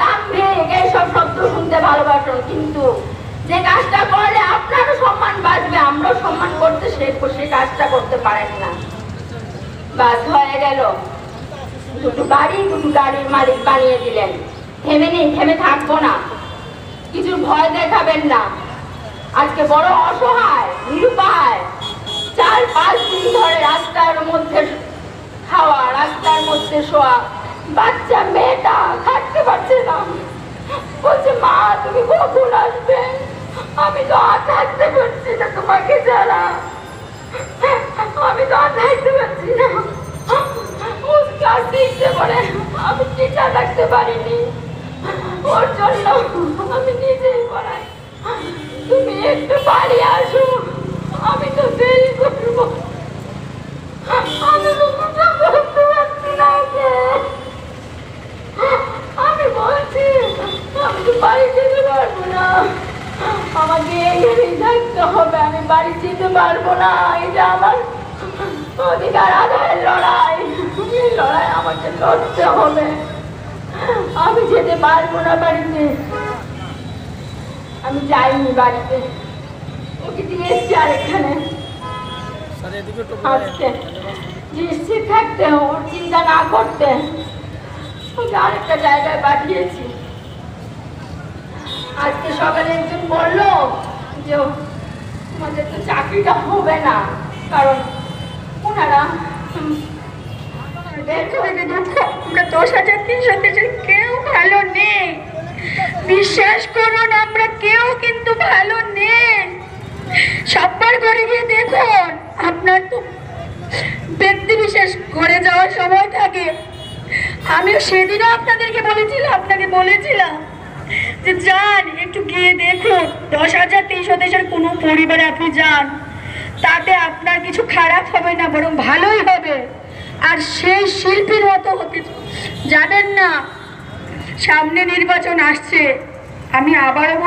দাম্ভিক এইসব শব্দ শুনতে ভালোবাসেন, কিন্তু যে কাজটা করলে আপনারও সম্মান বাঁচবে, আমরাও সম্মান করতে সে কাজটা করতে পারেন না। বাস হয়ে গেল, দুটো গাড়ির মালিক বানিয়ে দিলেন। থেমে নেই, থেমে থাকবো না, কিছু ভয় দেখাবেন না। আজকে বড় অসহায় নিরুপায়, 4-5 দিন ধরে রাস্তার মধ্যে খাওয়া, রাস্তার মধ্যে শোয়া, বাচ্চা মেয়েটা থাকতে পারছে না, বলছে মা তুমি কখন আসবে, আমি তো আর থাকতে পারছি না তোমাকে ছাড়া, আমি তো আর থাকতে পারছি না। আমি টিকা থাকতে পারিনি, ওর জন্য আমি নিজেই পড়াই। তুমি একটু বাড়ি আসো, আমি তো দেরি করবো, আমি তো করতে পারছি না। আমি বলছি আমি তো বাড়ি যেতে পারবো না, আমাকে এখানেই থাকতে হবে, আমি বাড়ি যেতে পারবো না। এটা আমার অধিকার আদায়ের লড়াই, এই লড়াই আমাকে লড়তে হবে, আমি যেতে পারবো না বাড়িতে। আমি যাইনি বাড়িতে, ওকে দিয়ে এসছি আরেকখানে আজকে নিশ্চিত থাকতে, ওর চিন্তা না করতে ওকে আরেকটা জায়গায় পাঠিয়েছি। আজকে সকালে একজন বললো যে তোমাদের তো চাকরিটা হবে না, কারণ ওনারা 10,300 কেউ ভালো নেই, বিশ্বাস করুন আমরা কেউ কিন্তু ভালো নেই। সবার ঘরে গিয়ে দেখুন, আপনার তো ব্যক্তি বিশেষ ঘরে যাওয়ার সময় থাকে। আমিও সেদিনও আপনাকে বলেছিলাম যে যান একটু গিয়ে দেখুন, 10,300 কোনো পরিবারে আপনি যান, তাতে আপনার কিছু খারাপ হবে না, বরং ভালোই হবে। আর সেই শিল্পীর মতো হতে যাবেন না। সামনে নির্বাচন আসছে, আমি আবারও